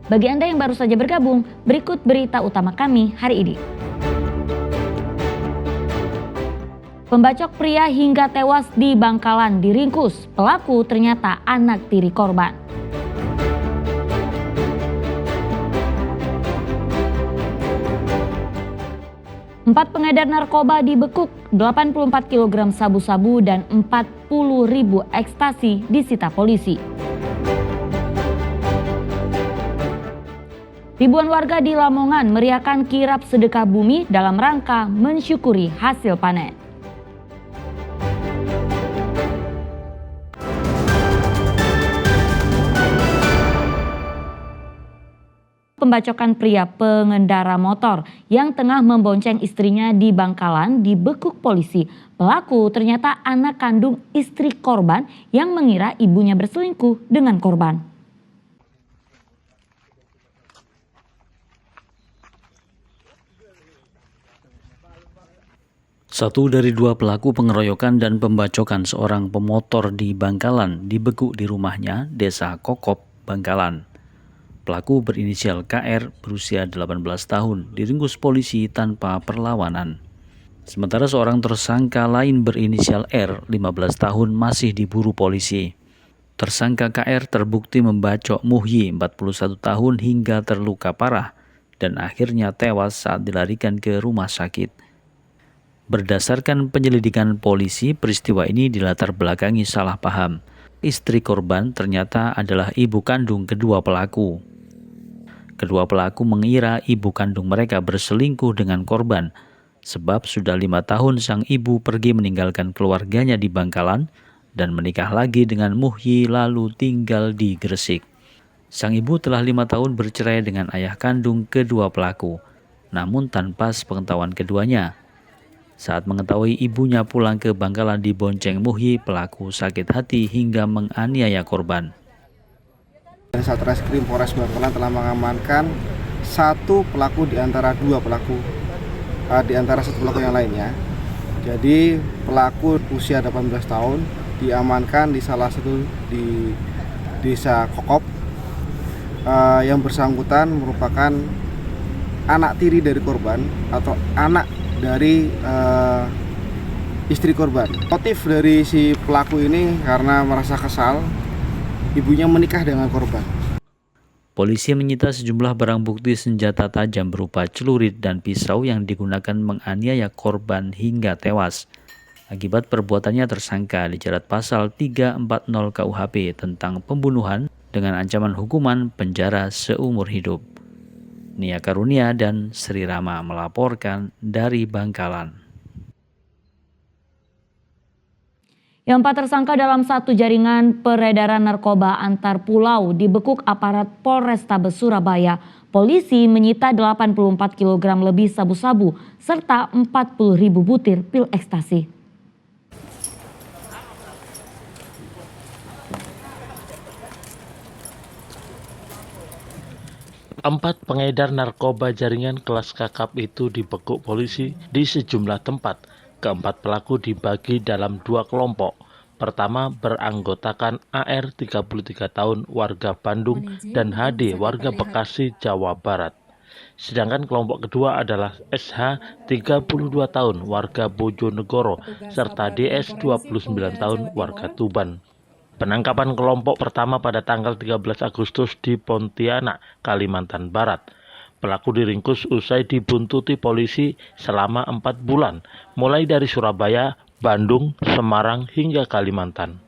Bagi Anda yang baru saja bergabung, berikut berita utama kami hari ini. Pembacok pria hingga tewas di Bangkalan diringkus. Pelaku ternyata anak tiri korban. Empat pengedar narkoba dibekuk, 84 kg sabu-sabu dan 40.000 ekstasi disita polisi. Ribuan warga di Lamongan meriahkan kirap sedekah bumi dalam rangka mensyukuri hasil panen. Pembacokan pria pengendara motor yang tengah membonceng istrinya di Bangkalan dibekuk polisi. Pelaku ternyata anak kandung istri korban yang mengira ibunya berselingkuh dengan korban. Satu dari dua pelaku pengeroyokan dan pembacokan seorang pemotor di Bangkalan dibekuk di rumahnya, Desa Kokop, Bangkalan. Pelaku berinisial KR berusia 18 tahun diringkus polisi tanpa perlawanan. Sementara seorang tersangka lain berinisial R 15 tahun masih diburu polisi. Tersangka KR terbukti membacok Muhyi 41 tahun hingga terluka parah dan akhirnya tewas saat dilarikan ke rumah sakit. Berdasarkan penyelidikan polisi, peristiwa ini dilatar belakangi salah paham. Istri korban ternyata adalah ibu kandung kedua pelaku. Kedua pelaku mengira ibu kandung mereka berselingkuh dengan korban, sebab sudah 5 tahun sang ibu pergi meninggalkan keluarganya di Bangkalan dan menikah lagi dengan Muhyi lalu tinggal di Gresik. Sang ibu telah 5 tahun bercerai dengan ayah kandung kedua pelaku, namun tanpa sepengetahuan keduanya. Saat mengetahui ibunya pulang ke Bangkalan dibonceng Muhyi, pelaku sakit hati hingga menganiaya korban. Satreskrim Polres Bangkalan telah mengamankan satu pelaku di antara dua pelaku, satu pelaku yang lainnya. Jadi pelaku usia 18 tahun diamankan di salah satu di Desa Kokop. Yang bersangkutan merupakan anak tiri dari korban atau anak dari istri korban. Motif dari si pelaku ini karena merasa kesal ibunya menikah dengan korban. Polisi menyita sejumlah barang bukti senjata tajam berupa celurit dan pisau yang digunakan menganiaya korban hingga tewas. Akibat perbuatannya tersangka dijerat pasal 340 KUHP tentang pembunuhan dengan ancaman hukuman penjara seumur hidup. Nia Karunia dan Sri Rama melaporkan dari Bangkalan. Yang 4 tersangka dalam satu jaringan peredaran narkoba antar pulau dibekuk aparat Polrestabes Surabaya. Polisi menyita 84 kg lebih sabu-sabu serta 40.000 butir pil ekstasi. Empat pengedar narkoba jaringan kelas kakap itu dibekuk polisi di sejumlah tempat. Keempat pelaku dibagi dalam dua kelompok. Pertama beranggotakan AR 33 tahun warga Bandung dan HD warga Bekasi, Jawa Barat. Sedangkan kelompok kedua adalah SH 32 tahun warga Bojonegoro serta DS 29 tahun warga Tuban. Penangkapan kelompok pertama pada tanggal 13 Agustus di Pontianak, Kalimantan Barat. Pelaku diringkus usai dibuntuti polisi selama 4 bulan, mulai dari Surabaya, Bandung, Semarang, hingga Kalimantan.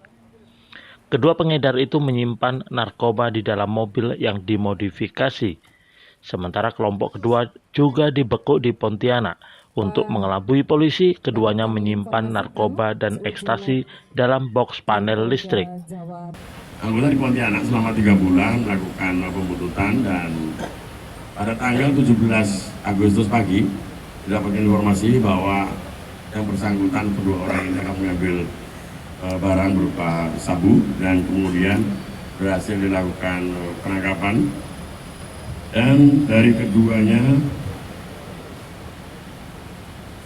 Kedua pengedar itu menyimpan narkoba di dalam mobil yang dimodifikasi. Sementara kelompok kedua juga dibekuk di Pontianak. Untuk mengelabui polisi, keduanya menyimpan narkoba dan ekstasi dalam box panel listrik. Anggota di Pontianak selama 3 bulan melakukan pembuntutan dan pada tanggal 17 Agustus pagi didapatkan informasi bahwa yang bersangkutan kedua orang ini akan mengambil barang berupa sabu dan kemudian berhasil dilakukan penangkapan dan dari keduanya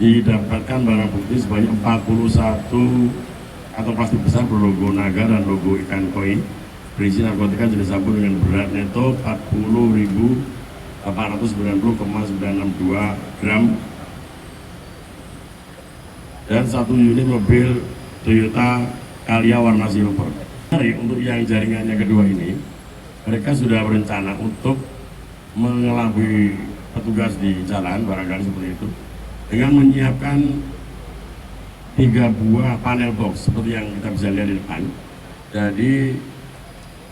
didapatkan barang bukti sebanyak 41 atau plastik besar berlogo naga dan logo ikan koi berisi narkotika jenis sabu dengan berat neto 40.890,962 gram dan 1 unit mobil Toyota Calya warna silver. Untuk yang jaringan yang kedua ini, mereka sudah berencana untuk mengelabui petugas di jalan, barangkali seperti itu, dengan menyiapkan 3 buah panel box seperti yang kita bisa lihat di depan. Jadi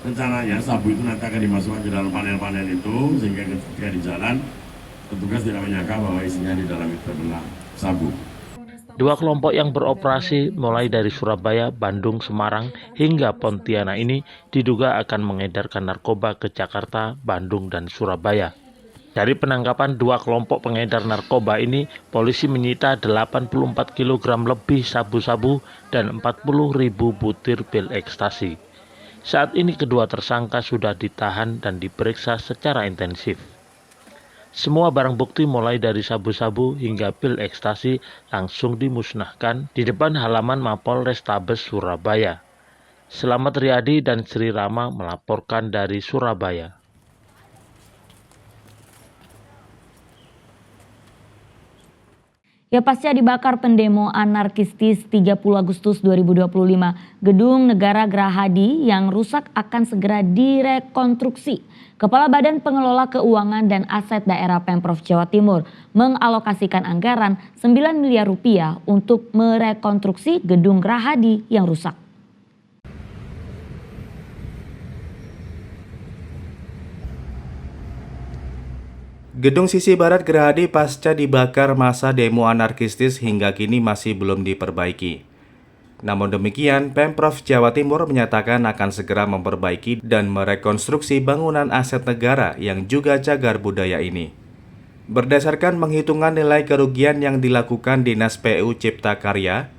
rencananya sabu itu nanti akan dimasukkan ke dalam panel-panel itu, sehingga ketika di jalan petugas tidak menyangka bahwa isinya di dalam itu adalah sabu. 2 kelompok yang beroperasi mulai dari Surabaya, Bandung, Semarang, hingga Pontianak ini diduga akan mengedarkan narkoba ke Jakarta, Bandung, dan Surabaya. Dari penangkapan 2 kelompok pengedar narkoba ini, polisi menyita 84 kg lebih sabu-sabu dan 40.000 butir pil ekstasi. Saat ini kedua tersangka sudah ditahan dan diperiksa secara intensif. Semua barang bukti mulai dari sabu-sabu hingga pil ekstasi langsung dimusnahkan di depan halaman Mapol Restabes Surabaya. Selamat Riyadi dan Sri Rama melaporkan dari Surabaya. Ya, pasca dibakar pendemo anarkistis 30 Agustus 2025, Gedung Negara Gerahadi yang rusak akan segera direkonstruksi. Kepala Badan Pengelola Keuangan dan Aset Daerah Pemprov Jawa Timur mengalokasikan anggaran 9 miliar rupiah untuk merekonstruksi Gedung Gerahadi yang rusak. Gedung sisi barat Gerahadi pasca dibakar massa demo anarkistis hingga kini masih belum diperbaiki. Namun demikian, Pemprov Jawa Timur menyatakan akan segera memperbaiki dan merekonstruksi bangunan aset negara yang juga cagar budaya ini. Berdasarkan penghitungan nilai kerugian yang dilakukan Dinas PU Cipta Karya,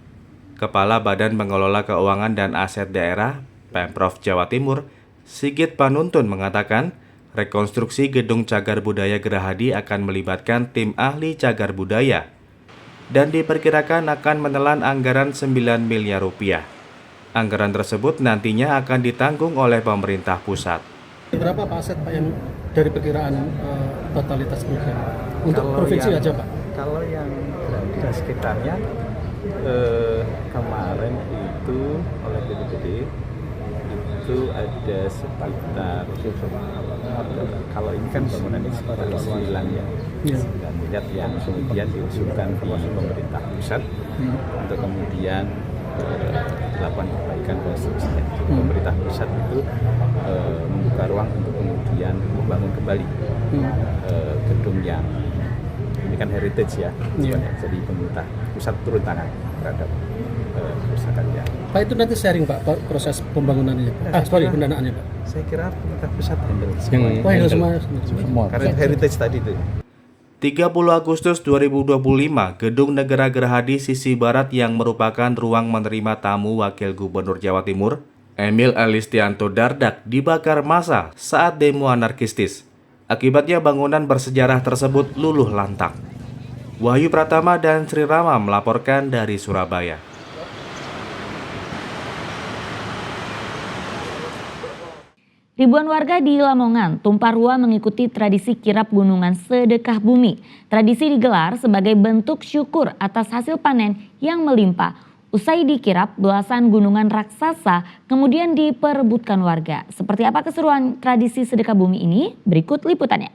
Kepala Badan Pengelola Keuangan dan Aset Daerah Pemprov Jawa Timur, Sigit Panuntun mengatakan, rekonstruksi Gedung Cagar Budaya Gerahadi akan melibatkan tim ahli cagar budaya dan diperkirakan akan menelan anggaran 9 miliar rupiah. Anggaran tersebut nantinya akan ditanggung oleh pemerintah pusat. Berapa Pak aset Pak yang dari perkiraan totalitas kerugian? Untuk Kalau provinsi yang, aja Pak? Kalau yang di sekitarnya kemarin itu oleh BPBD itu ada sekitar, kalau ini kan bangunan ini sekitar 9 ya, 9 miliar yang kemudian diusulkan di pemerintah pusat untuk kemudian melakukan perbaikan konstruksinya. Jadi pemerintah pusat itu membuka ruang untuk kemudian membangun kembali gedung yang ini kan heritage ya, jadi pemerintah pusat turun tangan terhadap kerusakannya. Pak itu nanti sharing Pak proses pembangunannya, pendanaannya Pak. Saya kira pemerintah pusat handle Semua. Karena heritage tadi itu. 30 Agustus 2025, Gedung Negara Gerahadi sisi barat yang merupakan ruang menerima tamu Wakil Gubernur Jawa Timur, Emil Elistianto Dardak, dibakar massa saat demo anarkistis. Akibatnya bangunan bersejarah tersebut luluh lantak. Wahyu Pratama dan Sri Rama melaporkan dari Surabaya. Ribuan warga di Lamongan tumpah ruah mengikuti tradisi kirap gunungan sedekah bumi. Tradisi digelar sebagai bentuk syukur atas hasil panen yang melimpah. Usai dikirap, belasan gunungan raksasa kemudian diperebutkan warga. Seperti apa keseruan tradisi sedekah bumi ini? Berikut liputannya.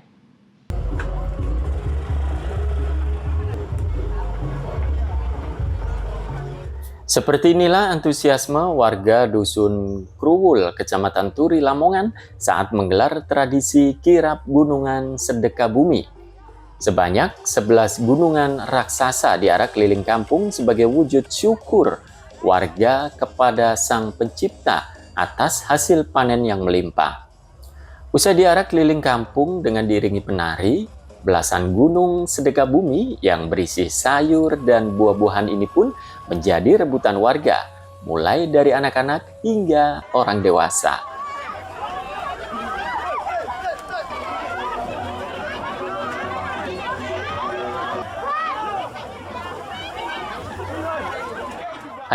Seperti inilah antusiasme warga Dusun Kruwul, Kecamatan Turi, Lamongan saat menggelar tradisi kirap gunungan sedekah bumi. Sebanyak 11 gunungan raksasa diarak keliling kampung sebagai wujud syukur warga kepada Sang Pencipta atas hasil panen yang melimpah. Usai diarak keliling kampung dengan diiringi penari, belasan gunung sedekah bumi yang berisi sayur dan buah-buahan ini pun menjadi rebutan warga, mulai dari anak-anak hingga orang dewasa.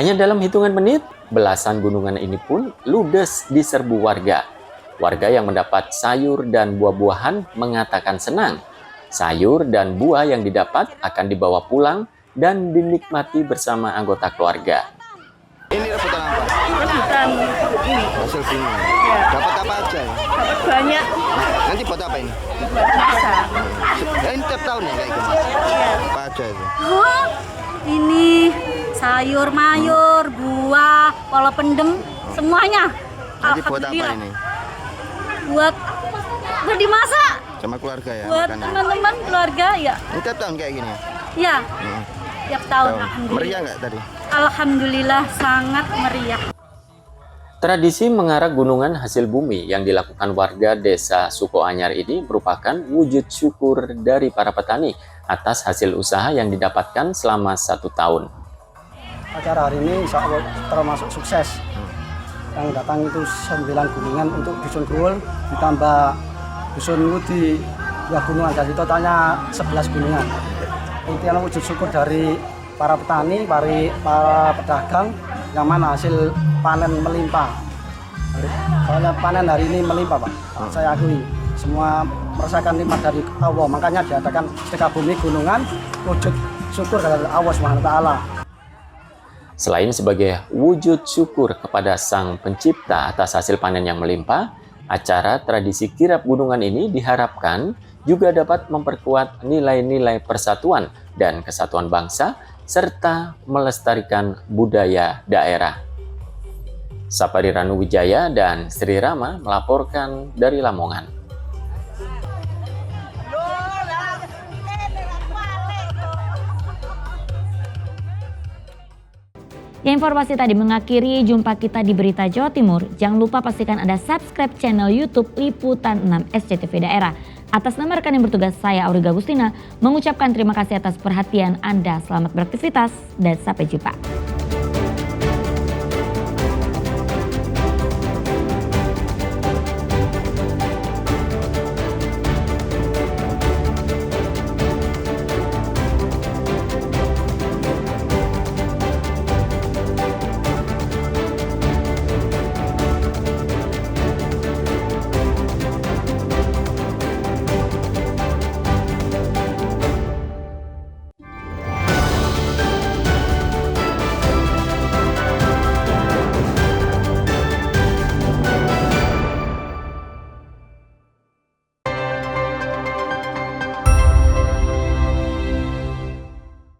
Hanya dalam hitungan menit, belasan gunungan ini pun ludes diserbu warga. Warga yang mendapat sayur dan buah-buahan mengatakan senang. Sayur dan buah yang didapat akan dibawa pulang dan dinikmati bersama anggota keluarga. Ini rebutan apa? Rebutan ini. Hasil bumi. Ya. Dapat apa aja ya? Dapat banyak. Nanti buat apa ini? Masak. Ini tiap tahun ya kayak gini? Iya. Apa aja itu? Oh, ini sayur mayur, buah, kol pendem, semuanya. Nanti buat apa ini? Buat dimasak. Sama keluarga ya? Buat makannya? teman-teman keluarga ya. Ini tiap tahun kayak gini ya? Ya, tiap tahun. Meriah nggak tadi? Alhamdulillah sangat meriah. Tradisi mengarak gunungan hasil bumi yang dilakukan warga desa Sukoanyar ini merupakan wujud syukur dari para petani atas hasil usaha yang didapatkan selama 1 tahun. Acara hari ini insya Allah termasuk sukses. Yang datang itu 9 gunungan untuk Dusun Growol, ditambah Dusun Ngudi 2 gunungan, jadi totalnya 11 gunungan. Intinya wujud syukur dari para petani, para pedagang yang mana hasil panen melimpah. Soalnya panen hari ini melimpah, Pak. Saya akui semua merasakan nikmat dari Allah, makanya diadakan sedekah bumi gunungan wujud syukur dari Allah Subhanahu wa taala. Selain sebagai wujud syukur kepada Sang Pencipta atas hasil panen yang melimpah, acara tradisi kirap gunungan ini diharapkan juga dapat memperkuat nilai-nilai persatuan dan kesatuan bangsa serta melestarikan budaya daerah. Sapari Ranu Wijaya dan Sri Rama melaporkan dari Lamongan. Ya, informasi tadi mengakhiri jumpa kita di Berita Jawa Timur. Jangan lupa pastikan Anda subscribe channel YouTube Liputan 6 SCTV Daerah. Atas nama rekan yang bertugas, saya Auriga Agustina mengucapkan terima kasih atas perhatian Anda. Selamat beraktivitas dan sampai jumpa.